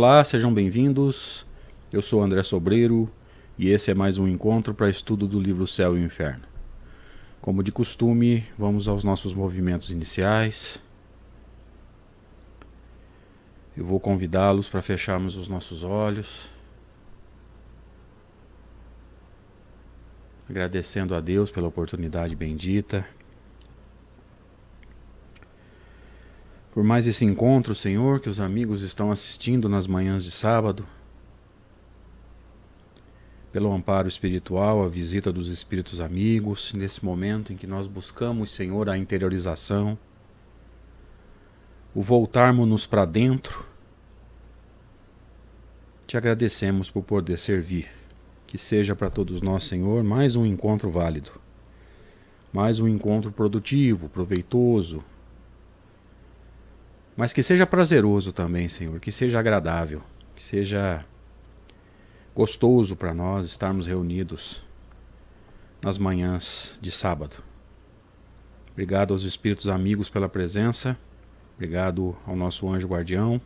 Olá, sejam bem-vindos. Eu sou André Sobreiro e esse é mais um encontro para estudo do livro Céu e o Inferno. Como de costume, vamos aos nossos movimentos iniciais. Eu vou convidá-los para fecharmos os nossos olhos, agradecendo a Deus pela oportunidade bendita. Por mais esse encontro, Senhor, que os amigos estão assistindo nas manhãs de sábado, pelo amparo espiritual, a visita dos espíritos amigos, nesse momento em que nós buscamos, Senhor, a interiorização, o voltarmos-nos para dentro. Te agradecemos por poder servir. Que seja para todos nós, Senhor, mais um encontro válido, mais um encontro produtivo, proveitoso, mas que seja prazeroso também, Senhor, que seja agradável, que seja gostoso para nós estarmos reunidos nas manhãs de sábado. Obrigado aos espíritos amigos pela presença, obrigado ao nosso anjo guardião.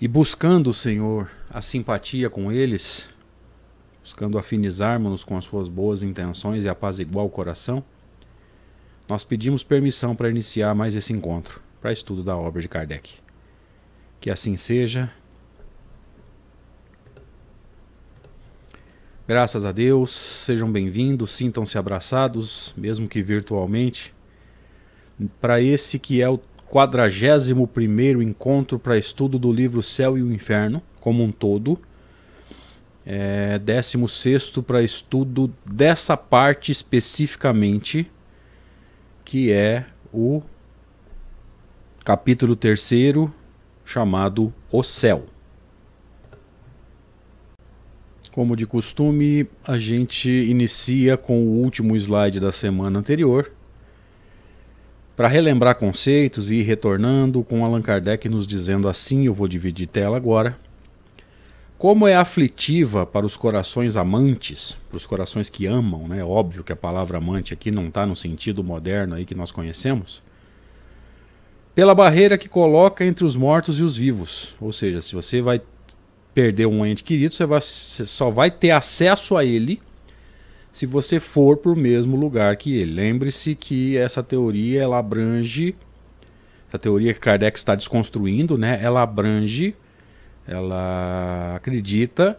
E buscando, Senhor, a simpatia com eles, buscando afinizarmos-nos com as suas boas intenções e apaziguar o coração, nós pedimos permissão para iniciar mais esse encontro, para estudo da obra de Kardec. Que assim seja. Graças a Deus, sejam bem-vindos, sintam-se abraçados, mesmo que virtualmente, para esse que é o 41º encontro para estudo do livro Céu e o Inferno, como um todo. 16º para estudo dessa parte especificamente, que é o capítulo 3º, chamado O Céu. Como de costume, a gente inicia com o último slide da semana anterior, para relembrar conceitos e ir retornando com Allan Kardec nos dizendo assim, eu vou dividir tela agora: como é aflitiva para os corações amantes, para os corações que amam, né? Óbvio que a palavra amante aqui não está no sentido moderno aí que nós conhecemos, pela barreira que coloca entre os mortos e os vivos. Ou seja, se você vai perder um ente querido, você só vai ter acesso a ele se você for para o mesmo lugar que ele. Lembre-se que essa teoria, ela abrange, essa teoria que Kardec está desconstruindo, né? Ela acredita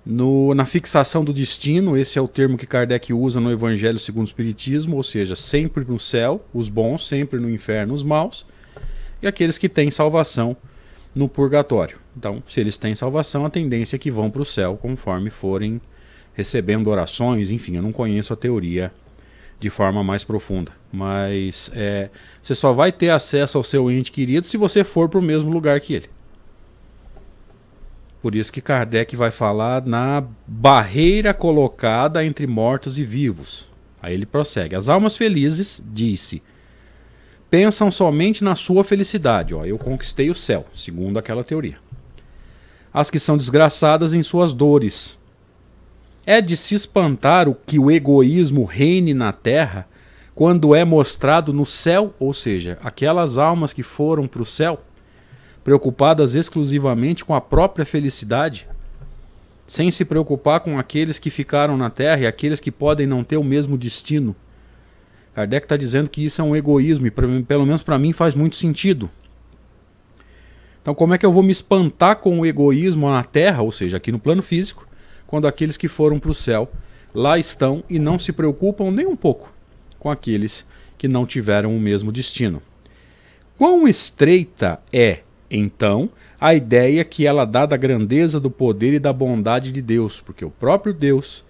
na fixação do destino. Esse é o termo que Kardec usa no Evangelho segundo o Espiritismo, ou seja, sempre no céu, os bons, sempre no inferno, os maus, e aqueles que têm salvação no purgatório. Então, se eles têm salvação, a tendência é que vão para o céu conforme forem recebendo orações. Enfim, eu não conheço a teoria de forma mais profunda, mas você só vai ter acesso ao seu ente querido se você for para o mesmo lugar que ele. Por isso que Kardec vai falar na barreira colocada entre mortos e vivos. Aí ele prossegue: as almas felizes, disse, pensam somente na sua felicidade. Eu conquistei o céu, segundo aquela teoria. As que são desgraçadas em suas dores. É de se espantar que o egoísmo reine na terra quando é mostrado no céu, ou seja, aquelas almas que foram para o céu, preocupadas exclusivamente com a própria felicidade, sem se preocupar com aqueles que ficaram na terra e aqueles que podem não ter o mesmo destino. Kardec está dizendo que isso é um egoísmo e pelo menos para mim faz muito sentido. Então como é que eu vou me espantar com o egoísmo na terra, ou seja, aqui no plano físico, quando aqueles que foram para o céu lá estão e não se preocupam nem um pouco com aqueles que não tiveram o mesmo destino? Quão estreita é, então, a ideia que ela dá da grandeza do poder e da bondade de Deus, porque o próprio Deus,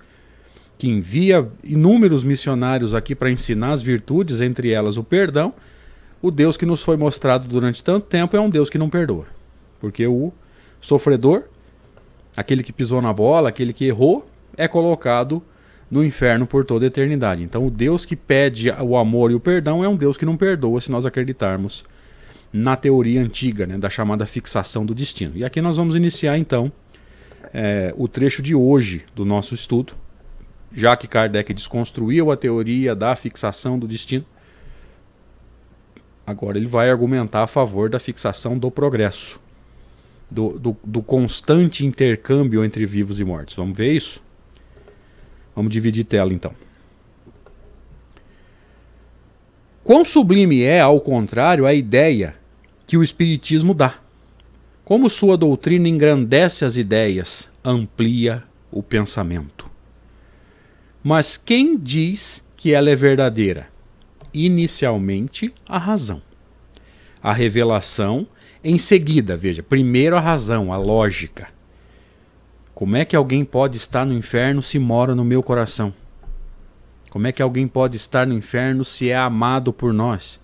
que envia inúmeros missionários aqui para ensinar as virtudes, entre elas o perdão, o Deus que nos foi mostrado durante tanto tempo é um Deus que não perdoa. Porque o sofredor, aquele que pisou na bola, aquele que errou, é colocado no inferno por toda a eternidade. Então o Deus que pede o amor e o perdão é um Deus que não perdoa, se nós acreditarmos na teoria antiga, né, da chamada fixação do destino. E aqui nós vamos iniciar então o trecho de hoje do nosso estudo, já que Kardec desconstruiu a teoria da fixação do destino. Agora ele vai argumentar a favor da fixação do progresso, do constante intercâmbio entre vivos e mortos. Vamos ver isso? Vamos dividir tela então. Quão sublime é, ao contrário, a ideia que o Espiritismo dá. Como sua doutrina engrandece as ideias, amplia o pensamento. Mas quem diz que ela é verdadeira? Inicialmente, a razão. A revelação, em seguida, veja, primeiro a razão, a lógica. Como é que alguém pode estar no inferno se mora no meu coração? Como é que alguém pode estar no inferno se é amado por nós?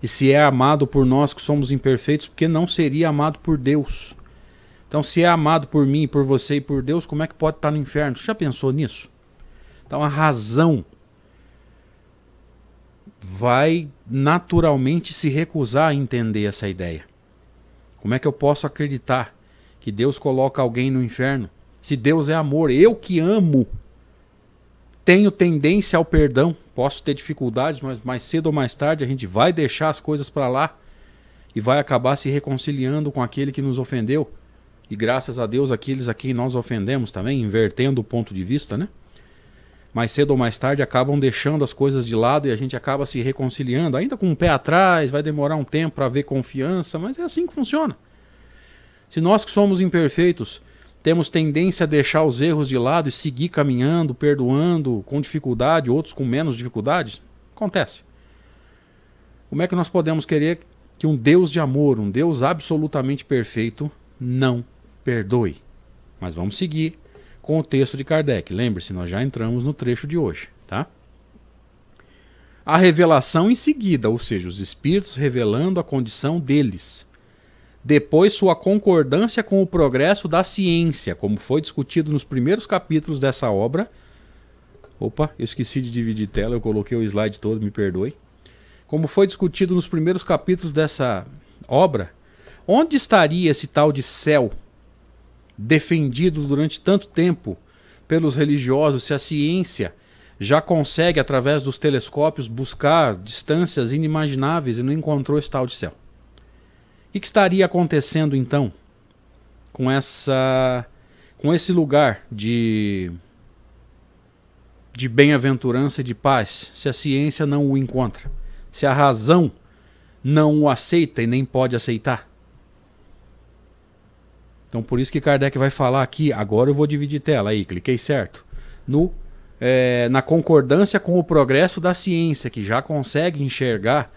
E se é amado por nós que somos imperfeitos, por que não seria amado por Deus? Então, se é amado por mim, por você e por Deus, como é que pode estar no inferno? Você já pensou nisso? Então, a razão vai naturalmente se recusar a entender essa ideia. Como é que eu posso acreditar que Deus coloca alguém no inferno? Se Deus é amor, eu que amo, tenho tendência ao perdão, posso ter dificuldades, mas mais cedo ou mais tarde a gente vai deixar as coisas para lá e vai acabar se reconciliando com aquele que nos ofendeu. E graças a Deus aqueles a quem nós ofendemos também, invertendo o ponto de vista, né? Mais cedo ou mais tarde acabam deixando as coisas de lado e a gente acaba se reconciliando, ainda com um pé atrás, vai demorar um tempo para haver confiança, mas é assim que funciona. Se nós que somos imperfeitos temos tendência a deixar os erros de lado e seguir caminhando, perdoando, com dificuldade, outros com menos dificuldades, acontece. Como é que nós podemos querer que um Deus de amor, um Deus absolutamente perfeito, não perdoe? Mas vamos seguir com o texto de Kardec. Lembre-se, nós já entramos no trecho de hoje, tá? A revelação em seguida, ou seja, os espíritos revelando a condição deles. Depois, sua concordância com o progresso da ciência, como foi discutido nos primeiros capítulos dessa obra. Opa, eu esqueci de dividir tela, eu coloquei o slide todo, me perdoe. Como foi discutido nos primeiros capítulos dessa obra, onde estaria esse tal de céu defendido durante tanto tempo pelos religiosos, se a ciência já consegue, através dos telescópios, buscar distâncias inimagináveis e não encontrou esse tal de céu? O que estaria acontecendo então com esse lugar de bem-aventurança e de paz, se a ciência não o encontra, se a razão não o aceita e nem pode aceitar? Então por isso que Kardec vai falar aqui, agora eu vou dividir tela, aí cliquei certo, na concordância com o progresso da ciência, que já consegue enxergar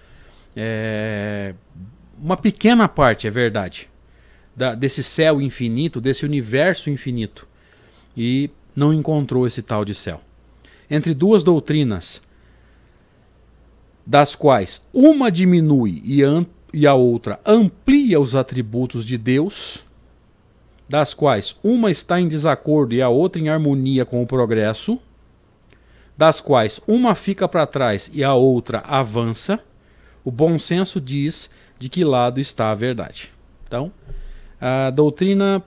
uma pequena parte, é verdade, desse céu infinito, desse universo infinito, e não encontrou esse tal de céu. Entre duas doutrinas, das quais uma diminui e a outra amplia os atributos de Deus, das quais uma está em desacordo e a outra em harmonia com o progresso, das quais uma fica para trás e a outra avança, o bom senso diz de que lado está a verdade. Então, a doutrina,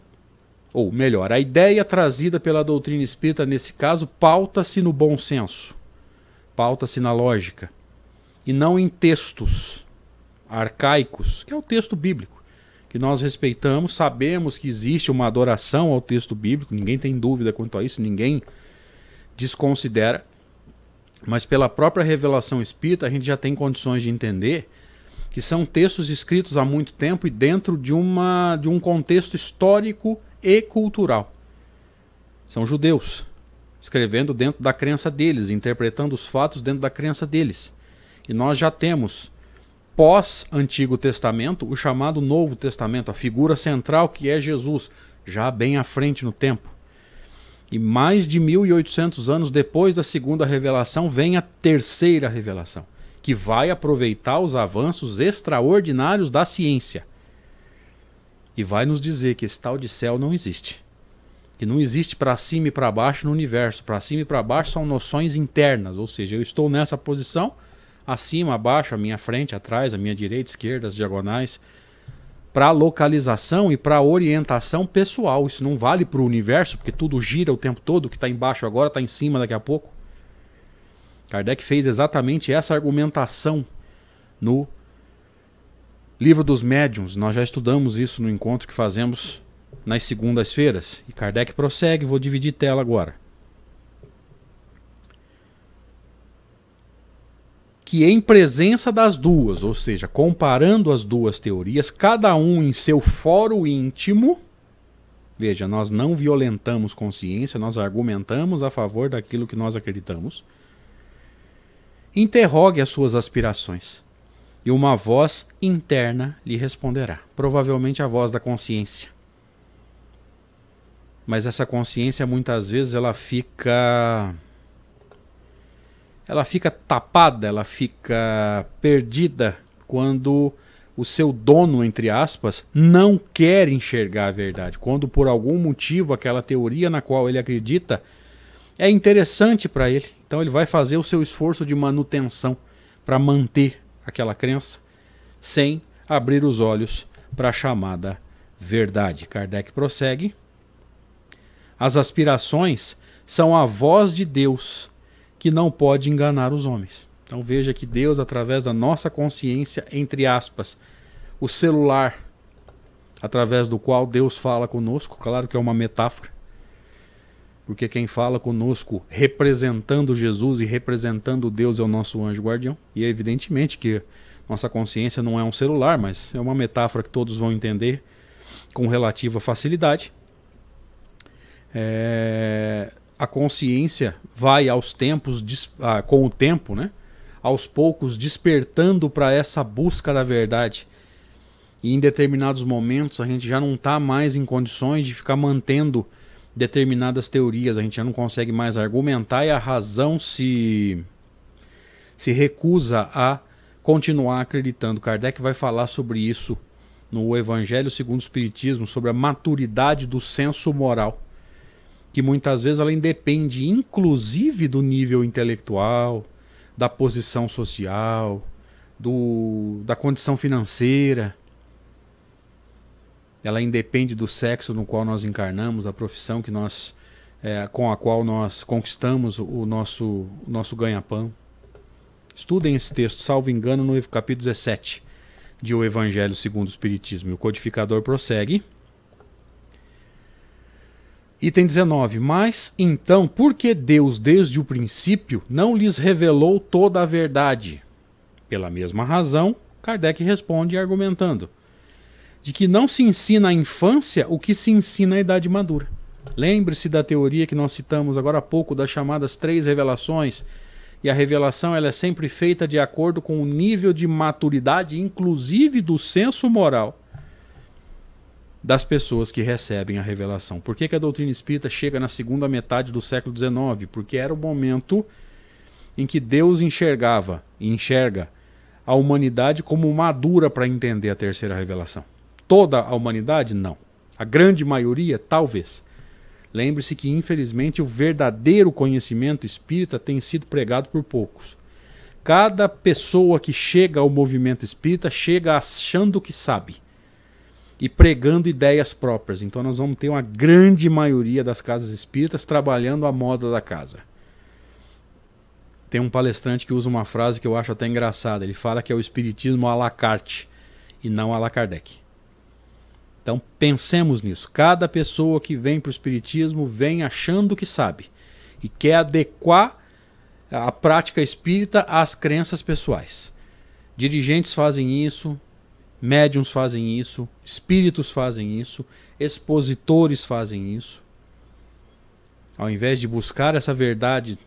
ou melhor, a ideia trazida pela doutrina espírita nesse caso pauta-se no bom senso, pauta-se na lógica, e não em textos arcaicos, que é o texto bíblico, que nós respeitamos, sabemos que existe uma adoração ao texto bíblico, ninguém tem dúvida quanto a isso, ninguém desconsidera, mas pela própria revelação espírita a gente já tem condições de entender que são textos escritos há muito tempo e dentro de um contexto histórico e cultural. São judeus, escrevendo dentro da crença deles, interpretando os fatos dentro da crença deles. E nós já temos, pós-Antigo Testamento, o chamado Novo Testamento, a figura central que é Jesus, já bem à frente no tempo. E mais de 1800 anos depois da segunda revelação vem a terceira revelação, que vai aproveitar os avanços extraordinários da ciência e vai nos dizer que esse tal de céu não existe. Que não existe para cima e para baixo no universo. Para cima e para baixo são noções internas, ou seja, eu estou nessa posição, acima, abaixo, à minha frente, atrás, à minha direita, esquerda, as diagonais, para localização e para orientação pessoal. Isso não vale para o universo, porque tudo gira o tempo todo, o que está embaixo agora está em cima daqui a pouco. Kardec fez exatamente essa argumentação no Livro dos Médiuns, nós já estudamos isso no encontro que fazemos nas segundas-feiras. E Kardec prossegue, vou dividir tela agora. Que em presença das duas, ou seja, comparando as duas teorias, cada um em seu fórum íntimo, veja, nós não violentamos consciência, nós argumentamos a favor daquilo que nós acreditamos, interrogue as suas aspirações, e uma voz interna lhe responderá, provavelmente a voz da consciência. Mas essa consciência muitas vezes ela fica tapada, ela fica perdida quando o seu dono, entre aspas, não quer enxergar a verdade. Quando por algum motivo aquela teoria na qual ele acredita é interessante para ele. Então ele vai fazer o seu esforço de manutenção para manter aquela crença sem abrir os olhos para a chamada verdade. Kardec prossegue. As aspirações são a voz de Deus que não pode enganar os homens. Então veja que Deus, através da nossa consciência, entre aspas, o celular, através do qual Deus fala conosco, claro que é uma metáfora, porque quem fala conosco representando Jesus e representando Deus é o nosso anjo guardião, e é evidentemente que nossa consciência não é um celular, mas é uma metáfora que todos vão entender com relativa facilidade. A consciência vai aos tempos, com o tempo, né, aos poucos despertando para essa busca da verdade. E em determinados momentos a gente já não está mais em condições de ficar mantendo determinadas teorias, a gente já não consegue mais argumentar e a razão se recusa a continuar acreditando. Kardec vai falar sobre isso no Evangelho segundo o Espiritismo, sobre a maturidade do senso moral, que muitas vezes ela independe inclusive do nível intelectual, da posição social, da condição financeira. Ela independe do sexo no qual nós encarnamos, da profissão que nós, com a qual nós conquistamos o nosso ganha-pão. Estudem esse texto, salvo engano, no capítulo 17 de O Evangelho segundo o Espiritismo. E o codificador prossegue. Item 19. Mas, então, por que Deus, desde o princípio, não lhes revelou toda a verdade? Pela mesma razão, Kardec responde argumentando de que não se ensina à infância o que se ensina à idade madura. Lembre-se da teoria que nós citamos agora há pouco, das chamadas 3 revelações, e a revelação ela é sempre feita de acordo com o nível de maturidade, inclusive do senso moral, das pessoas que recebem a revelação. Por que a doutrina espírita chega na segunda metade do século XIX? Porque era o momento em que Deus enxerga a humanidade como madura para entender a terceira revelação. Toda a humanidade? Não. A grande maioria? Talvez. Lembre-se que, infelizmente, o verdadeiro conhecimento espírita tem sido pregado por poucos. Cada pessoa que chega ao movimento espírita chega achando que sabe e pregando ideias próprias. Então nós vamos ter uma grande maioria das casas espíritas trabalhando à moda da casa. Tem um palestrante que usa uma frase que eu acho até engraçada. Ele fala que é o espiritismo à la carte e não à la Kardec. Então pensemos nisso. Cada pessoa que vem para o espiritismo vem achando que sabe e quer adequar a prática espírita às crenças pessoais. Dirigentes fazem isso, médiuns fazem isso, espíritos fazem isso, expositores fazem isso. Ao invés de buscar essa verdade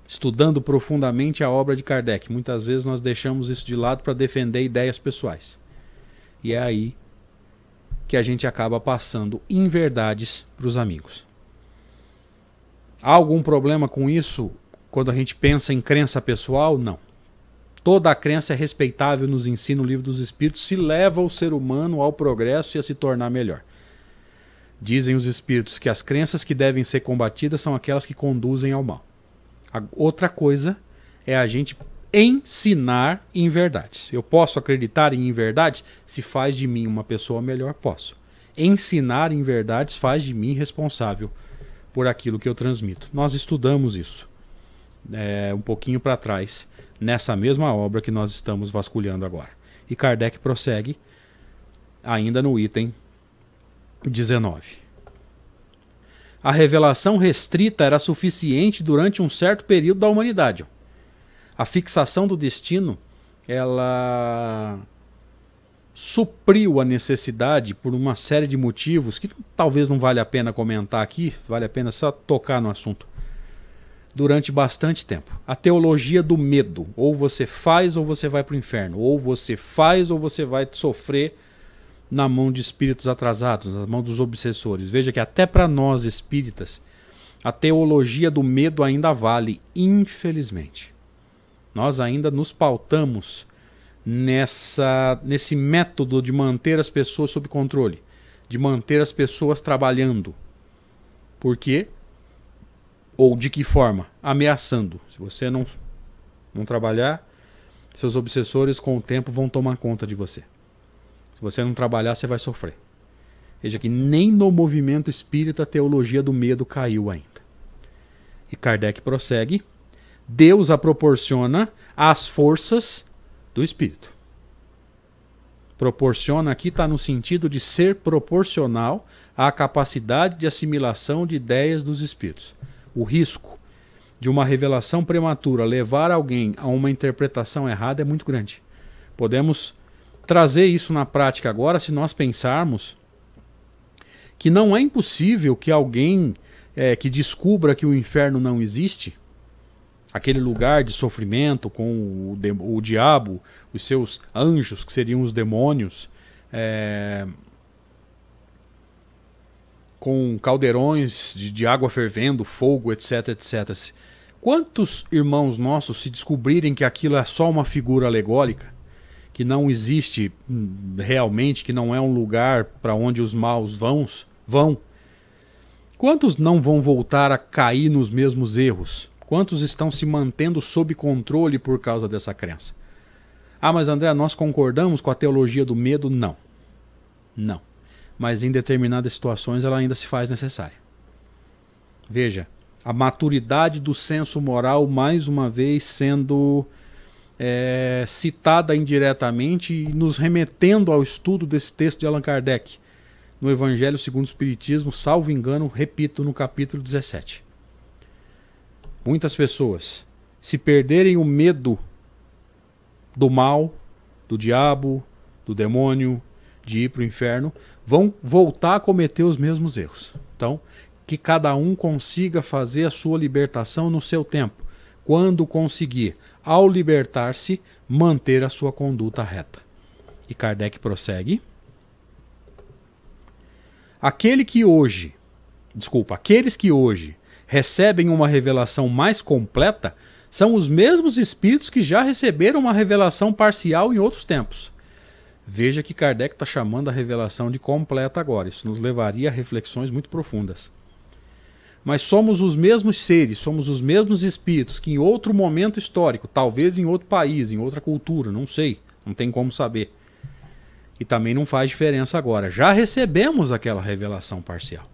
estudando profundamente a obra de Kardec, muitas vezes nós deixamos isso de lado para defender ideias pessoais. E é aí que a gente acaba passando inverdades para os amigos. Há algum problema com isso quando a gente pensa em crença pessoal? Não. Toda a crença é respeitável, nos ensina o Livro dos Espíritos, se leva o ser humano ao progresso e a se tornar melhor. Dizem os Espíritos que as crenças que devem ser combatidas são aquelas que conduzem ao mal. A outra coisa é a gente ensinar inverdades. Eu posso acreditar em inverdades? Se faz de mim uma pessoa melhor, posso. Ensinar inverdades faz de mim responsável por aquilo que eu transmito. Nós estudamos isso um pouquinho para trás, nessa mesma obra que nós estamos vasculhando agora. E Kardec prossegue, ainda no item 19. A revelação restrita era suficiente durante um certo período da humanidade. A fixação do destino, ela supriu a necessidade por uma série de motivos que talvez não vale a pena comentar aqui, vale a pena só tocar no assunto. Durante bastante tempo. A teologia do medo. Ou você faz ou você vai para o inferno. Ou você faz ou você vai sofrer na mão de espíritos atrasados, na mão dos obsessores. Veja que até para nós espíritas, a teologia do medo ainda vale, infelizmente. Nós ainda nos pautamos nesse método de manter as pessoas sob controle, de manter as pessoas trabalhando. Por quê? Ou de que forma? Ameaçando. Se você não trabalhar, seus obsessores com o tempo vão tomar conta de você. Se você não trabalhar, você vai sofrer. Veja que nem no movimento espírita a teologia do medo caiu ainda. E Kardec prossegue. Deus a proporciona às forças do espírito. Proporciona aqui está no sentido de ser proporcional à capacidade de assimilação de ideias dos espíritos. O risco de uma revelação prematura levar alguém a uma interpretação errada é muito grande. Podemos trazer isso na prática agora se nós pensarmos que não é impossível que alguém que descubra que o inferno não existe, aquele lugar de sofrimento com o diabo, os seus anjos, que seriam os demônios, com caldeirões de água fervendo, fogo, etc, etc. Quantos irmãos nossos, se descobrirem que aquilo é só uma figura alegórica, que não existe realmente, que não é um lugar para onde os maus vão, quantos não vão voltar a cair nos mesmos erros? Quantos estão se mantendo sob controle por causa dessa crença? Ah, mas André, nós concordamos com a teologia do medo? Não. Não. Mas em determinadas situações ela ainda se faz necessária. Veja, a maturidade do senso moral, mais uma vez, sendo citada indiretamente e nos remetendo ao estudo desse texto de Allan Kardec, no Evangelho segundo o Espiritismo, salvo engano, repito, no capítulo 17. Muitas pessoas, se perderem o medo do mal, do diabo, do demônio, de ir para o inferno, vão voltar a cometer os mesmos erros. Então, que cada um consiga fazer a sua libertação no seu tempo. Quando conseguir, ao libertar-se, manter a sua conduta reta. E Kardec prossegue. Aqueles que hoje recebem uma revelação mais completa são os mesmos espíritos que já receberam uma revelação parcial em outros tempos. Veja que Kardec está chamando a revelação de completa agora. Isso nos levaria a reflexões muito profundas. Mas somos os mesmos seres, somos os mesmos espíritos que em outro momento histórico, talvez em outro país, em outra cultura, não sei, não tem como saber. E também não faz diferença agora. Já recebemos aquela revelação parcial.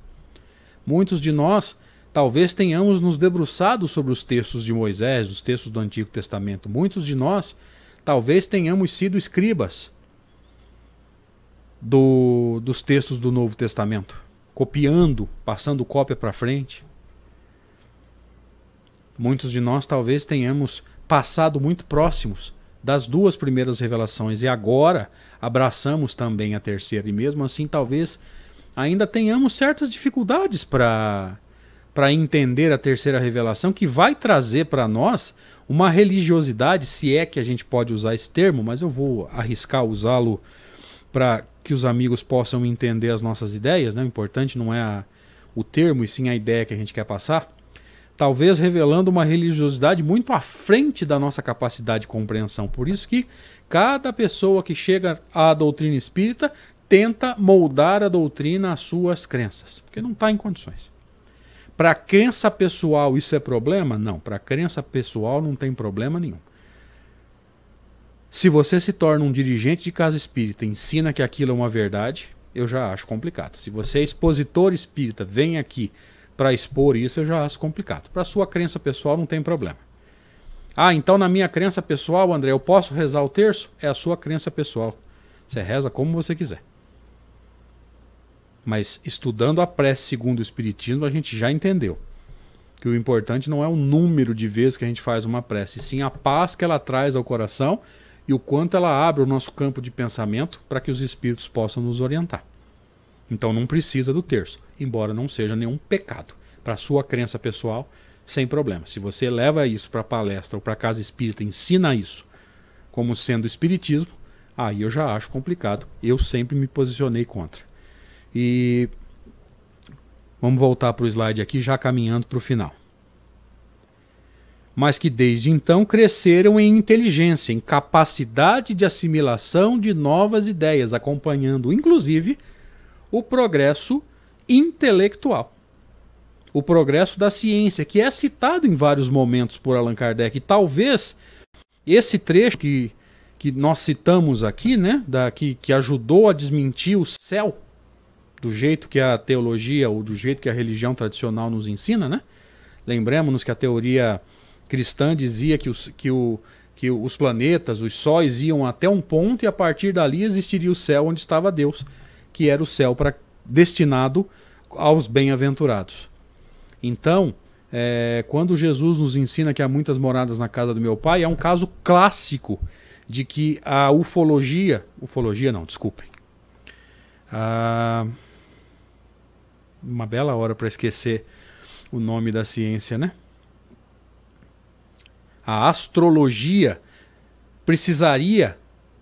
Muitos de nós talvez tenhamos nos debruçado sobre os textos de Moisés, os textos do Antigo Testamento. Muitos de nós talvez tenhamos sido escribas dos textos do Novo Testamento, copiando, passando cópia para frente. Muitos de nós talvez tenhamos passado muito próximos das duas primeiras revelações e agora abraçamos também a terceira, e mesmo assim talvez ainda tenhamos certas dificuldades para entender a terceira revelação, que vai trazer para nós uma religiosidade, se é que a gente pode usar esse termo, mas eu vou arriscar usá-lo para que os amigos possam entender as nossas ideias, né? O importante não é o termo, e sim a ideia que a gente quer passar. Talvez revelando uma religiosidade muito à frente da nossa capacidade de compreensão. Por isso que cada pessoa que chega à doutrina espírita tenta moldar a doutrina às suas crenças, porque não está em condições. Para a crença pessoal isso é problema? Não, para a crença pessoal não tem problema nenhum. Se você se torna um dirigente de casa espírita e ensina que aquilo é uma verdade, eu já acho complicado. Se você é expositor espírita, vem aqui para expor isso, eu já acho complicado. Para a sua crença pessoal não tem problema. Ah, então na minha crença pessoal, André, eu posso rezar o terço? É a sua crença pessoal. Você reza como você quiser. Mas estudando a prece segundo o Espiritismo, a gente já entendeu que o importante não é o número de vezes que a gente faz uma prece, sim a paz que ela traz ao coração e o quanto ela abre o nosso campo de pensamento para que os espíritos possam nos orientar. Então não precisa do terço, embora não seja nenhum pecado. Para a sua crença pessoal, sem problema. Se você leva isso para a palestra ou para a casa espírita, ensina isso como sendo espiritismo, aí eu já acho complicado. Eu sempre me posicionei contra. E vamos voltar para o slide aqui, já caminhando para o final. Mas que desde então cresceram em inteligência, em capacidade de assimilação de novas ideias, acompanhando inclusive o progresso intelectual. O progresso da ciência, que é citado em vários momentos por Allan Kardec. E talvez esse trecho que nós citamos aqui, né, que ajudou a desmentir o céu, do jeito que a teologia ou do jeito que a religião tradicional nos ensina, né? Lembremos-nos que a teoria cristã dizia que os planetas, os sóis iam até um ponto e a partir dali existiria o céu onde estava Deus, que era o céu destinado aos bem-aventurados. Então, quando Jesus nos ensina que há muitas moradas na casa do meu pai, é um caso clássico de que a ufologia não, desculpem. Uma bela hora para esquecer o nome da ciência, né? A astrologia precisaria,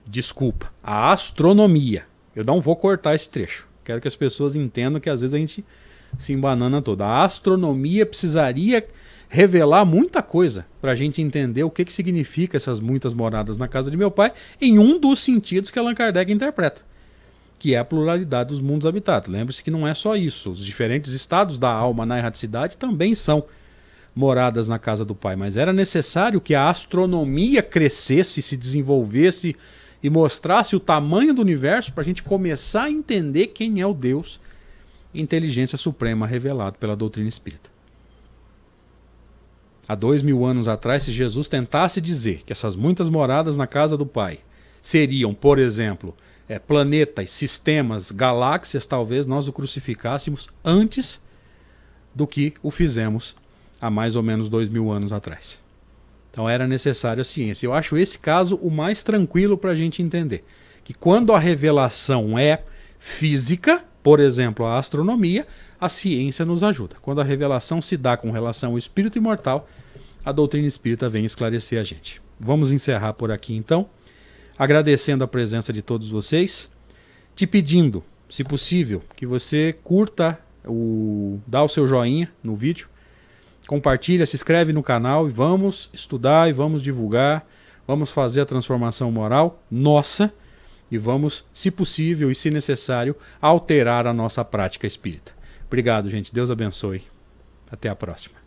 desculpa, a astronomia. Eu não vou cortar esse trecho. Quero que as pessoas entendam que às vezes a gente se embanana toda. A astronomia precisaria revelar muita coisa para a gente entender o que significa essas muitas moradas na casa de meu pai em um dos sentidos que Allan Kardec interpreta, que é a pluralidade dos mundos habitados. Lembre-se que não é só isso. Os diferentes estados da alma na erraticidade também são moradas na casa do pai. Mas era necessário que a astronomia crescesse, se desenvolvesse e mostrasse o tamanho do universo para a gente começar a entender quem é o Deus, inteligência suprema revelado pela doutrina espírita. Há 2000 anos atrás, se Jesus tentasse dizer que essas muitas moradas na casa do pai seriam, por exemplo, planetas, sistemas, galáxias, talvez nós o crucificássemos antes do que o fizemos há mais ou menos 2000 anos atrás. Então era necessário a ciência. Eu acho esse caso o mais tranquilo para a gente entender. Que quando a revelação é física, por exemplo, a astronomia, a ciência nos ajuda. Quando a revelação se dá com relação ao espírito imortal, a doutrina espírita vem esclarecer a gente. Vamos encerrar por aqui então, agradecendo a presença de todos vocês, te pedindo, se possível, que você curta, dá o seu joinha no vídeo, compartilha, se inscreve no canal e vamos estudar e vamos divulgar, vamos fazer a transformação moral nossa e vamos, se possível e se necessário, alterar a nossa prática espírita. Obrigado, gente. Deus abençoe. Até a próxima.